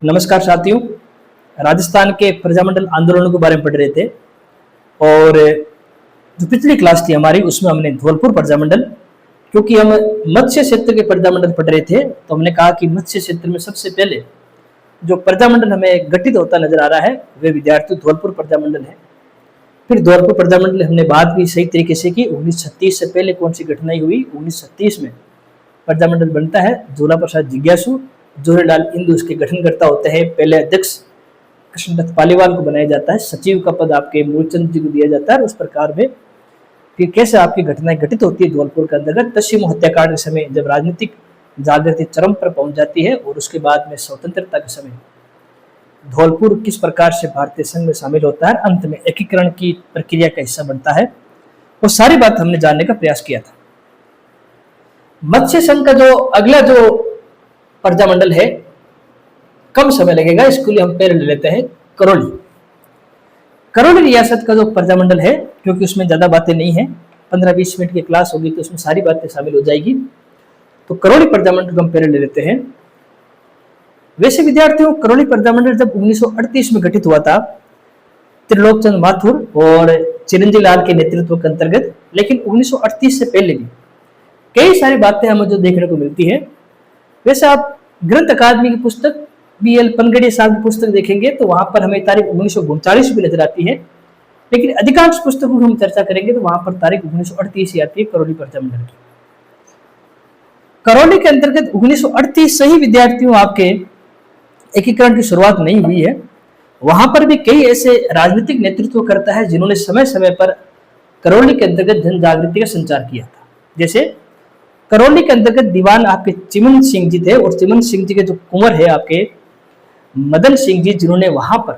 नमस्कार साथियों। राजस्थान के प्रजामंडल आंदोलनों के बारे में पढ़ रहे थे और जो पिछली क्लास थी हमारी उसमें हमने धौलपुर प्रजामंडल, क्योंकि हम मत्स्य क्षेत्र के प्रजामंडल पढ़ रहे थे तो हमने कहा कि मत्स्य क्षेत्र में सबसे पहले जो प्रजामंडल हमें गठित होता नजर आ रहा है वे विद्यार्थी धौलपुर प्रजामंडल है। फिर धौलपुर प्रजामंडल हमने बात भी सही तरीके से की 1936 से पहले कौन सी घटनाएं हुई। 1936 में प्रजामंडल बनता है, झूला प्रसाद जिज्ञासु जोरीलाल इंदु उसके गठनकर्ता होते हैं। पहले अध्यक्ष कृष्णदत्त पालीवाल को बनाया जाता है, सचिव का पद आपके मूलचंद जी को दिया जाता है। उस प्रकार में फिर कैसे आपकी घटनाएं घटित होती है धौलपुर के अंतर्गत। तस्सीमो हत्याकांड के समय जब राजनीतिक जागृति चरम पर पहुंच जाती है और उसके बाद में स्वतंत्रता के समय धौलपुर किस प्रकार से भारतीय संघ में शामिल होता है, अंत में एकीकरण की प्रक्रिया का हिस्सा बनता है, वो सारी बात हमने जानने का प्रयास किया था। मत्स्य संघ का जो अगला जो प्रजामंडल है, कम समय लगेगा, इसके लिए हम पहले ले लेते हैं करौली। करौली रियासत का जो प्रजामंडल है, क्योंकि उसमें ज्यादा बातें नहीं है, 15-20 मिनट की क्लास होगी तो उसमें सारी बातें शामिल हो जाएगी। तो करौली प्रजामंडल को हम पहले ले लेते हैं। वैसे विद्यार्थियों, करौली प्रजामंडल जब 1938 में गठित हुआ था त्रिलोकचंद माथुर और चिरंजीव लाल के नेतृत्व के अंतर्गत, लेकिन 1938 से पहले भी कई सारी बातें हमें जो देखने को मिलती है। वैसे आप ग्रंथ अकादमी की पुस्तक BL पनगड़िया साहब की पुस्तक देखेंगे तो वहां पर हमें तारीख 1939 भी नजर आती है, लेकिन अधिकांश पुस्तकों की हम चर्चा करेंगे तो वहां पर तारीख 1938 ही आती है करौली प्रजामंडल की। करौली के अंतर्गत 1938 से ही विद्यार्थियों आपके एकीकरण की शुरुआत नहीं हुई है। वहां पर भी कई ऐसे राजनीतिक नेतृत्व करता है जिन्होंने समय समय पर करौली के अंतर्गत जन जागृति का संचार किया था। जैसे करौली के अंतर्गत दीवान आपके चिमन सिंह जी थे और चिमन सिंह जी के जो कुंवर है आपके मदन सिंह जी, जिन्होंने वहां पर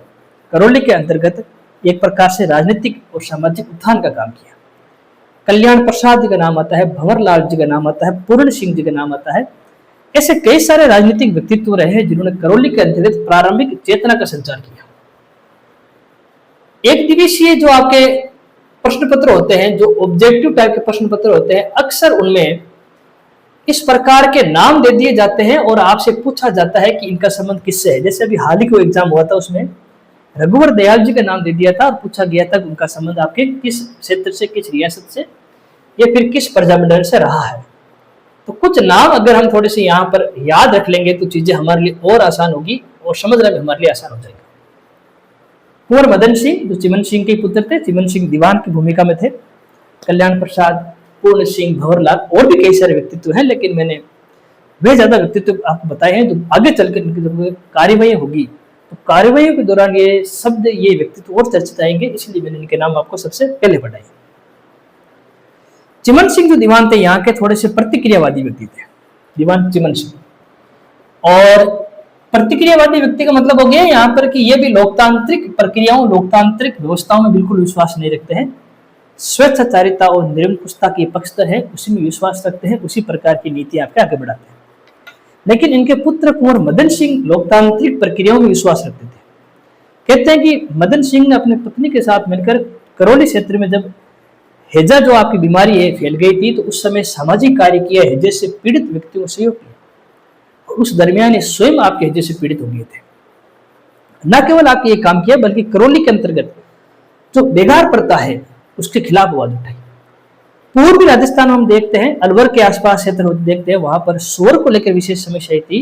करौली के अंतर्गत एक प्रकार से राजनीतिक और सामाजिक उत्थान का काम किया। कल्याण प्रसाद जी का नाम आता है, भंवरलाल जी का नाम आता है, पूर्ण सिंह जी का नाम आता है। ऐसे कई सारे राजनीतिक व्यक्तित्व रहे हैं जिन्होंने करौली के अंतर्गत प्रारंभिक चेतना का संचार किया। एक दिवसीय जो आपके प्रश्न पत्र होते हैं, जो ऑब्जेक्टिव टाइप के प्रश्न पत्र होते हैं, अक्सर उनमें इस प्रकार के नाम दे दिए जाते हैं और आपसे पूछा जाता है कि इनका संबंध किससे है। जैसे अभी हाल ही को एग्जाम हुआ था, उसमें रघुवर दयाल जी का नाम दे दिया था और पूछा गया था कि उनका संबंध आपके किस क्षेत्र से, किस रियासत से या फिर किस प्रजामंडल से रहा है। तो कुछ नाम अगर हम थोड़े से यहाँ पर याद रख लेंगे तो चीजें हमारे लिए और आसान होगी और समझना भी हमारे लिए आसान हो जाएगा। कुंवर मदन सिंह जो चिमन सिंह के पुत्र थे, चिमन सिंह दीवान की भूमिका में थे। कल्याण प्रसाद, पूर्ण सिंह, भंवरलाल और भी कई सारे व्यक्तित्व हैं, लेकिन मैंने वे ज्यादा व्यक्तित्व आपको बताए हैं। जो आगे चलकर इनकी जब कार्यवाही होगी तो कार्यवाही के दौरान ये शब्द, ये व्यक्तित्व और चर्चित आएंगे, इसलिए मैंने इनके नाम आपको सबसे पहले बताए। चिमन सिंह जो दीवान थे यहाँ के थोड़े से प्रतिक्रियावादी व्यक्ति थे, दीवान चिमन सिंह। और प्रतिक्रियावादी व्यक्ति का मतलब हो गया यहाँ पर कि ये भी लोकतांत्रिक प्रक्रियाओं, लोकतांत्रिक व्यवस्थाओं में बिल्कुल विश्वास नहीं रखते हैं। स्वेच्छाचारिता और निरंकुशता के पक्षधर है, उसी में विश्वास रखते हैं, उसी प्रकार की नीति आपके आगे बढ़ाते हैं। लेकिन इनके पुत्र कुंवर मदन सिंह लोकतांत्रिक प्रक्रियाओं में विश्वास रखते थे। कहते हैं कि मदन सिंह ने अपनी पत्नी के साथ मिलकर करौली क्षेत्र में जब हैजा जो आपकी बीमारी है फैल गई थी तो उस समय सामाजिक कार्य किया, हैजे से पीड़ित व्यक्तियों से सहयोग किया और उस दरमियान स्वयं आपके हैजे से पीड़ित हो गए थे। न केवल आपने ये काम किया बल्कि करौली के अंतर्गत जो बेगार प्रथा है उसके खिलाफ आवाज उठाई। पूर्वी राजस्थान हम देखते हैं, अलवर के आसपास क्षेत्र देखते हैं, वहां पर सुअर को लेकर विशेष समस्या थी।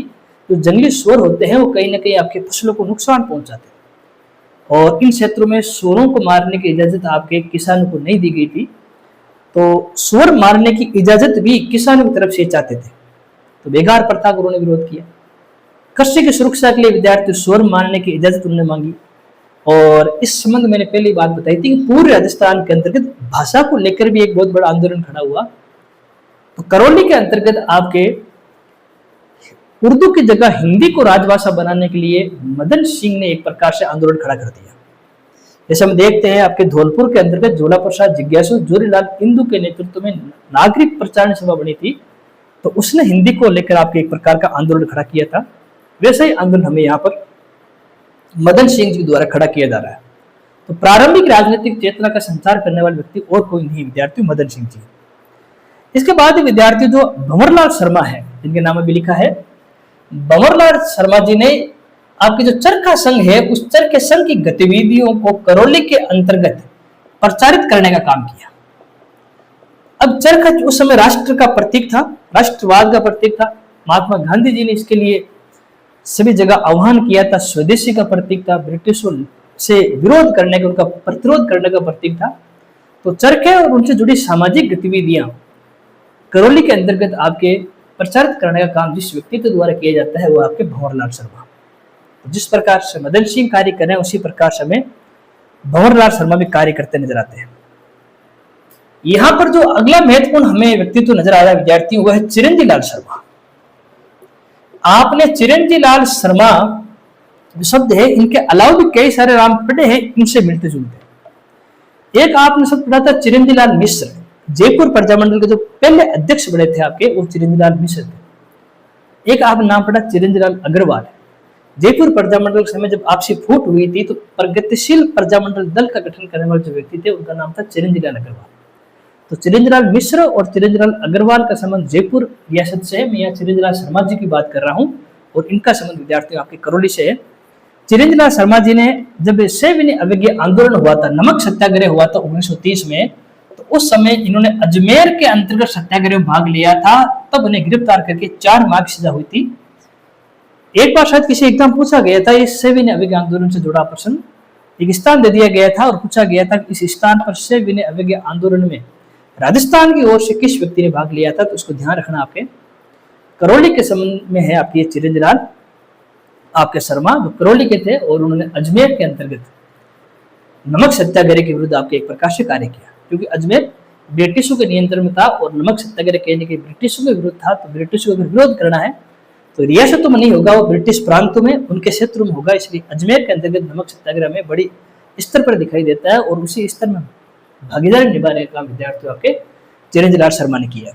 जो जंगली सुअर होते हैं वो कहीं ना कहीं आपके फसलों को नुकसान पहुंचाते हैं और इन क्षेत्रों में सुअरों को मारने की इजाजत आपके किसानों को नहीं दी गई थी। तो सुअर मारने की इजाजत भी किसानों की तरफ से चाहते थे, तो बेगार प्रथा को उन्होंने विरोध किया। कृषि की सुरक्षा के लिए विद्यार्थी सुअर मारने की इजाजत उन्होंने मांगी। और इस संबंध मैंने पहली बात बताई थी कि पूर्वी राजस्थान के अंतर्गत भाषा को लेकर भी एक बहुत बड़ा आंदोलन खड़ा हुआ। तो करौली के अंतर्गत आपके उर्दू की जगह हिंदी को राजभाषा बनाने के लिए मदन सिंह ने एक प्रकार से आंदोलन खड़ा कर दिया। जैसे हम देखते हैं आपके धौलपुर के अंतर्गत झूला प्रसाद जिज्ञासु जोरीलाल इंदु के नेतृत्व में नागरिक प्रचारण सभा बनी थी, तो उसने हिंदी को लेकर आपके एक प्रकार का आंदोलन खड़ा किया था। वैसे ही आंदोलन हमें यहाँ पर मदन सिंह जी द्वारा खड़ा किया जा रहा है। तो प्रारंभिक राजनीतिक चेतना का संचार करने वाले व्यक्ति और कोई नहीं, विद्यार्थी मदन सिंह जी। इसके बाद विद्यार्थी जो भंवरलाल शर्मा है, जिनके नाम में भी लिखा है, भंवरलाल शर्मा जी ने आपके जो चरखा संघ है उस चरखे संघ की गतिविधियों को करौली के अंतर्गत प्रचारित करने का काम किया। अब चरखा उस समय राष्ट्र का प्रतीक था, राष्ट्रवाद का प्रतीक था। महात्मा गांधी जी ने इसके लिए सभी जगह आह्वान किया था। स्वदेशी का प्रतीक था, ब्रिटिशों से विरोध करने का, उनका प्रतिरोध करने का प्रतीक था। तो चरखे और उनसे जुड़ी सामाजिक गतिविधियां करौली के अंतर्गत आपके प्रचारित करने का काम जिस व्यक्तित्व द्वारा किया जाता है वो आपके भंवरलाल शर्मा। जिस प्रकार से मदन सिंह कार्य कर रहे हैं उसी प्रकार से हमें भंवरलाल शर्मा भी कार्य करते नजर आते हैं। यहां पर जो अगला महत्वपूर्ण हमें व्यक्तित्व नजर आ रहा है विद्यार्थियों, वह है चिरंजी लाल शर्मा। आपने चिरंजी लाल शर्मा जो शब्द है, इनके अलावा भी कई सारे नाम पढ़े हैं इनसे मिलते जुलते। एक आपने शब्द पढ़ा था चिरंजी लाल मिश्र, जयपुर प्रजामंडल के जो पहले अध्यक्ष बने थे आपके, वो चिरंजी लाल मिश्र थे। एक आपने नाम पढ़ा चिरंजी लाल अग्रवाल। जयपुर प्रजामंडल के समय जब आपसी फूट हुई थी तो प्रगतिशील प्रजामंडल दल का गठन करने वाले जो व्यक्ति थे उनका नाम था चिरंजी लाल अग्रवाल। तो चिरंजी लाल मिश्र और चिरंजी लाल अग्रवाल का संबंध जयपुर रियासत से है। मैं यहाँ चिरंजी लाल शर्मा जी की बात कर रहा हूँ और इनका संबंध विद्यार्थियों आपके करौली से है। चिरंजी लाल शर्मा जी ने जब सविनय अवज्ञा आंदोलन हुआ था, नमक सत्याग्रह हुआ था 1930 में, तो उस समय इन्होंने अजमेर के अंतर्गत सत्याग्रह में भाग लिया था। तब उन्हें गिरफ्तार करके 4 माह की सजा हुई थी। एक बार शायद किसी एग्जाम पूछा गया था इस सविनय अवज्ञा आंदोलन से जुड़ा प्रश्न, एक स्थान दे दिया गया था और पूछा गया था कि इस स्थान पर सविनय अवज्ञा आंदोलन में राजस्थान की ओर से किस व्यक्ति ने भाग लिया था। तो उसको ध्यान रखना आपके करौली के संबंध में है। आपके चिरंजी लाल आपके शर्मा जो करौली के थे और उन्होंने अजमेर के अंतर्गत नमक सत्याग्रह के विरुद्ध आपके एक प्रकाशित कार्य किया, क्योंकि अजमेर ब्रिटिशों के नियंत्रण में था और नमक सत्याग्रह कहने के ब्रिटिशों के विरुद्ध था। तो ब्रिटिशों का विरोध करना है तो रियासतों में नहीं होगा, वो ब्रिटिश प्रांतों में उनके क्षेत्रों में होगा। इसलिए अजमेर के अंतर्गत नमक सत्याग्रह में बड़ी स्तर पर दिखाई देता है और उसी स्तर में भागीदारी निभाने का विद्यार्थी आपके चिरंजी लाल शर्मा ने किया।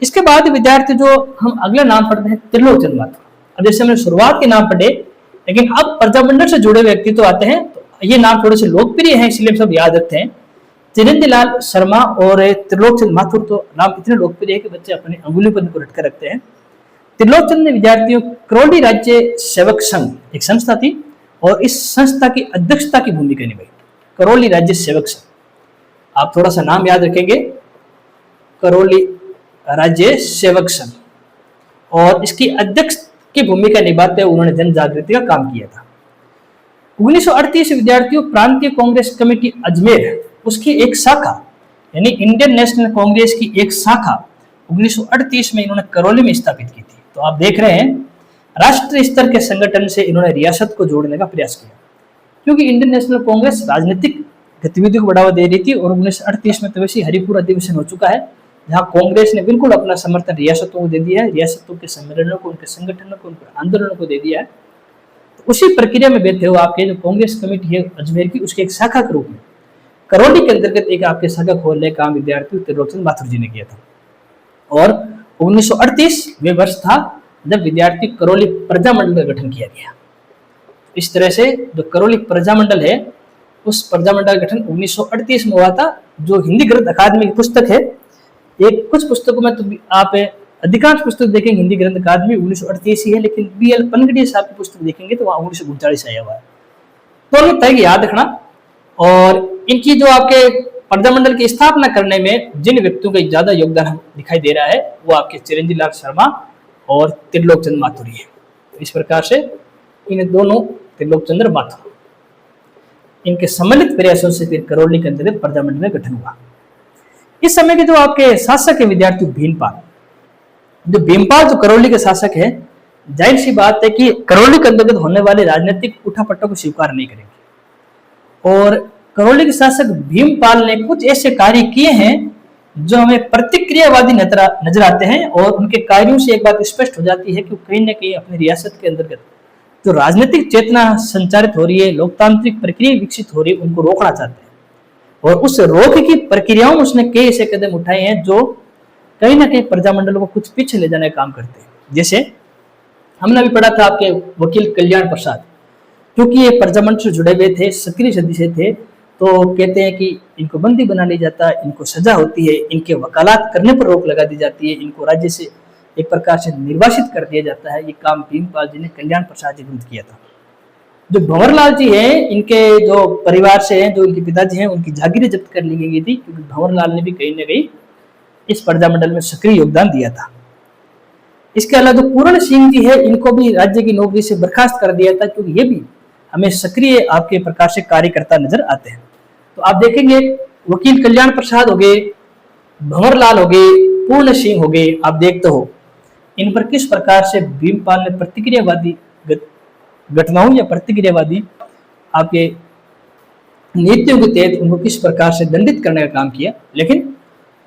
इसके बाद विद्यार्थी जो हम अगला नाम पढ़ते हैं त्रिलोक चंद माथुर। अब जैसे हमने शुरुआत के नाम पढ़े, लेकिन अब प्रजामंडल से जुड़े व्यक्ति तो आते हैं, तो ये नाम थोड़े से लोकप्रिय हैं इसलिए हम सब याद रखते हैं। चिरंजी लाल शर्मा और त्रिलोक चंद माथुर तो नाम इतने लोकप्रिय है कि बच्चे अपनी अंगुली पर इनको रटकर रखते हैं। त्रिलोक चंद ने विद्यार्थियों करौली राज्य सेवक संघ एक संस्था थी और इस संस्था की अध्यक्षता की भूमिका निभाई। करौली राज्य सेवक संघ, आप थोड़ा सा नाम याद रखेंगे, करौली राज्य सेवक संघ, और इसकी अध्यक्ष की भूमिका निभाते हुए उन्होंने जन जागृति का काम किया था। 1938 विद्यार्थियों प्रांतीय कांग्रेस कमेटी अजमेर उसकी एक शाखा यानी इंडियन नेशनल कांग्रेस की एक शाखा 1938 में इन्होंने करौली में स्थापित की थी। तो आप देख रहे हैं राष्ट्रीय स्तर के संगठन से इन्होंने रियासत को जोड़ने का प्रयास किया, क्योंकि इंडियन नेशनल कांग्रेस राजनीतिक गतिविधियों को बढ़ावा दे रही थी और 1938 में तो वैसे हरिपुर अधिवेशन हो चुका है जहां कांग्रेस ने बिल्कुल अपना समर्थन रियासतों को दे दिया है, रियासतों के सम्मेलनों को, उनके संगठनों को, उनके आंदोलनों को दे दिया है। तो उसी प्रक्रिया में बैठे हुए आपके जो कांग्रेस कमेटी है अजमेर की, उसके एक शाखा के रूप में करौली के अंतर्गत एक आपके शाखा खोलने का काम विद्यार्थी त्रिलोक चंद माथुर जी ने किया था। और 1938 वे वर्ष था जब विद्यार्थी करौली प्रजामंडल का गठन किया गया। इस तरह से जो करौली प्रजामंडल है उस प्रजामंडल का गठन 1938 में हुआ था। जो हिंदी ग्रंथ अकादमी की पुस्तक है, एक कुछ पुस्तकों में तो आप अधिकांश पुस्तक देखेंगे हिंदी ग्रंथ अकादमी 1938 ही है, लेकिन BL पनगड़िया साहब की पुस्तक देखेंगे तो वहां 1939 आया हुआ है। तो तय याद रखना। और इनकी जो आपके प्रजामंडल की स्थापना करने में जिन व्यक्तियों का ज्यादा योगदान दिखाई दे रहा है वो आपके चिरंजी लाल शर्मा और त्रिलोक चंद माथुर है। इस प्रकार से इन दोनों त्रिलोक चंद्र माथुर इनके सम्मिलित प्रयासों से फिर करौली के अंतर्गत प्रजामंडल में गठन हुआ। इस समय के जो आपके शासक है विद्यार्थी भीमपाल, जो भीमपाल जो करौली के शासक है, जाहिर सी बात है कि करौली के अंतर्गत होने वाले राजनीतिक उठापटों को स्वीकार नहीं करेंगे। और करौली के शासक भीमपाल ने कुछ ऐसे कार्य किए हैं जो हमें प्रतिक्रियावादी नजर आते हैं और उनके कार्यों से एक बात स्पष्ट हो जाती है कि कहीं ना कहीं अपनी रियासत के अंतर्गत जो राजनीतिक चेतना संचारित हो रही है, लोकतांत्रिक प्रक्रिया विकसित हो रही है, उनको रोकना चाहते हैं। और उस रोक की प्रक्रियाओं में उसने कई ऐसे कदम उठाए हैं जो कहीं ना कहीं प्रजामंडलों को कुछ पीछे ले जाने का काम करते हैं। जैसे हमने अभी पढ़ा था आपके वकील कल्याण प्रसाद, क्योंकि ये प्रजामंडल से जुड़े हुए थे, 17वीं सदी से थे, तो कहते हैं कि इनको बंदी बना लिया जाता है, इनको सजा होती है, इनके वकालत करने पर रोक लगा दी जाती है, इनको राज्य से एक प्रकार से निर्वासित कर दिया जाता है। ये काम भीमपाल जी ने कल्याण प्रसाद जी विरुद्ध किया था। जो भंवरलाल जी हैं, इनके जो परिवार से हैं, जो इनके पिताजी हैं, उनकी जागीरें जब्त कर ली गई थी, क्योंकि भंवरलाल ने भी कहीं ना कहीं इस प्रजामंडल में सक्रिय योगदान दिया था। इसके अलावा जो पूर्ण सिंह जी है, इनको भी राज्य की नौकरी से बर्खास्त कर दिया था, क्योंकि ये भी हमें सक्रिय आपके प्रकार से कार्यकर्ता नजर आते हैं। तो आप देखेंगे वकील कल्याण प्रसाद हो गए, भंवरलाल हो गए, पूर्ण सिंह हो गए, आप देखते हो इन पर किस प्रकार से भीमपाल ने प्रतिक्रियावादी घटनाओं या प्रतिक्रियावादी आपके नीतियों के तहत उनको किस प्रकार से दंडित करने का काम किया। लेकिन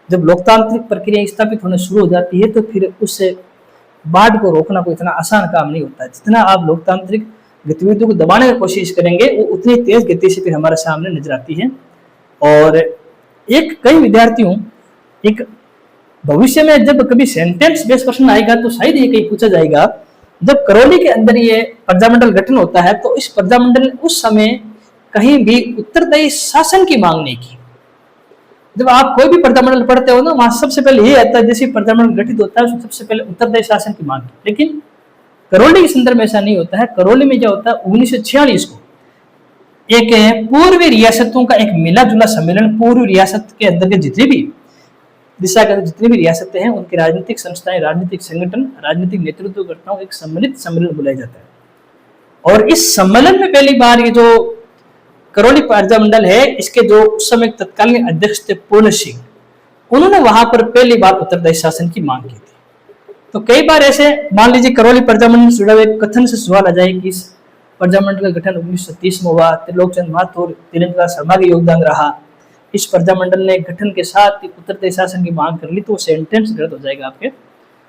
जब लोकतांत्रिक प्रक्रिया स्थापित होना शुरू हो जाती है तो फिर उससे बाढ़ को रोकना कोई इतना आसान काम नहीं होता। जितना आप लोकतांत्रिक गतिविधियों को दबाने की कोशिश करेंगे वो उतनी तेज गति से फिर हमारे सामने नजर आती है। और एक कई विद्यार्थियों एक भविष्य में जब कभी सेंटेंस बेस्ड प्रश्न आएगा तो शायद ये कहीं पूछा जाएगा, जब करौली के अंदर ये प्रजामंडल गठन होता है तो इस प्रजामंडल ने उस समय कहीं भी उत्तरदायी शासन की मांग नहीं की। जब आप कोई भी प्रजामंडल पढ़ते हो ना, वहां सबसे पहले ये आता है जैसे प्रजामंडल गठित होता है सबसे पहले उत्तरदायी शासन की मांग की। लेकिन करौली के संदर्भ में ऐसा नहीं होता है। करौली में क्या होता है, 1946 को एक पूर्वी रियासतों का एक मिला जुला सम्मेलन, पूर्वी रियासत के अंदर के जितने भी दिशा के जितनी भी रियासतें हैं उनकी राजनीतिक संस्थाएं, राजनीतिक संगठन, राजनीतिक नेतृत्वकर्ताओं एक सम्मिलित सम्मेलन बुलाया जाता है। और इस सम्मेलन में पहली बार ये जो करौली प्रजामंडल है, इसके जो उस समय तत्कालीन अध्यक्ष थे पूर्ण सिंह, उन्होंने वहां पर पहली बार उत्तरदायी शासन की मांग की थी। तो कई बार ऐसे मान लीजिए करौली प्रजामंडल से जुड़ा हुआ एक कथन से सवाल आ जाए कि इस प्रजामंडल का गठन 1930 में हुआ, त्रिलोकचंद माथुर, तिलेन्द्र शर्मा का योगदान रहा, इस प्रजामंडल ने गठन के साथ उत्तरदायी शासन की मांग कर ली, तो सेंटेंस गलत हो जाएगा आपके।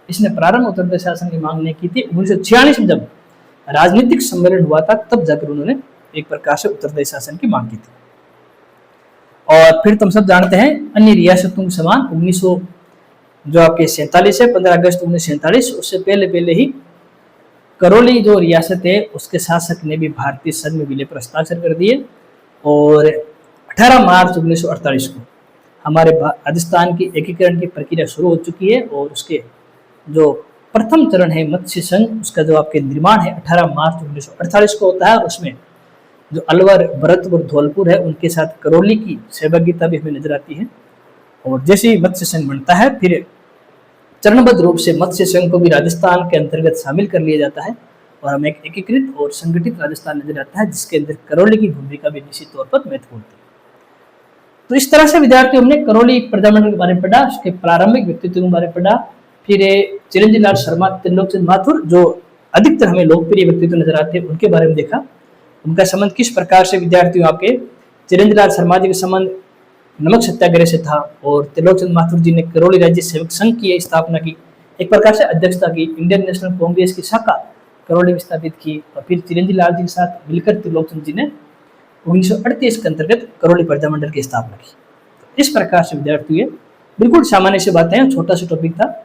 इसने प्रारंभ उत्तरदायी शासन की मांग नहीं की थी। 1946 में जब राजनीतिक सम्मेलन हुआ था तब जाकर उन्होंने एक प्रकार से उत्तरदायी शासन की मांग की थी। और फिर तुम सब जानते हैं अन्य रियासतों के समान 1900 जो आपके 47 है 15 अगस्त 1947, उससे पहले ही करौली जो रियासत है उसके शासक ने भी भारतीय संघ में विलय पर हस्ताक्षर कर दिए। और 18 मार्च 1948 को हमारे राजस्थान की एकीकरण की प्रक्रिया शुरू हो चुकी है और उसके जो प्रथम चरण है मत्स्य संघ, उसका जो आपके निर्माण है 18 मार्च 1948 को होता है। और उसमें जो अलवर, भरतपुर, धौलपुर है उनके साथ करौली की सहभागिता भी हमें नजर आती है। और जैसे ही मत्स्य संघ बनता है फिर चरणबद्ध रूप से मत्स्य संघ को भी राजस्थान के अंतर्गत शामिल कर लिया जाता है और हमें एक एकीकृत और संगठित राजस्थान नजर आता है, जिसके अंदर करौली की भूमिका भी निश्चित तौर पर महत्वपूर्ण थी। तो इस तरह से विद्यार्थी हमने करौली प्रजामंडल के बारे में पढ़ा, उसके प्रारंभिक व्यक्तित्व के बारे में पढ़ा, फिर चिरंजीव लाल शर्मा, त्रिलोकचंद माथुर जो अधिकतर हमें लोकप्रिय व्यक्तित्व नजर आते हैं उनके बारे में देखा, उनका संबंध किस प्रकार से विद्यार्थियों आपके चिरंजीव लाल शर्मा जी का संबंध नमक सत्याग्रह से था और त्रिलोकचंद माथुर जी ने करौली राज्य सेवक संघ की स्थापना की, एक प्रकार से अध्यक्षता की, इंडियन नेशनल कांग्रेस की शाखा करौली में स्थापित की। और फिर चिरंजीव लाल जी के साथ मिलकर त्रिलोकचंद जी ने 1938 के अंतर्गत करौली प्रजामंडल की स्थापना की। तो इस प्रकार से विद्यार्थी बिल्कुल सामान्य से बातें हैं, छोटा सा टॉपिक था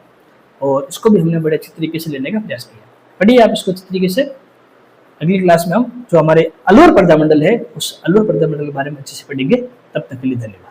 और इसको भी हमने बड़े अच्छी तरीके से लेने का प्रयास किया। पढ़िए आप इसको अच्छी तरीके से। अगली क्लास में हम जो हमारे अलवर प्रजामंडल है उस अलवर प्रजामंडल के बारे में अच्छे से पढ़ेंगे। तब तक के लिए धन्यवाद।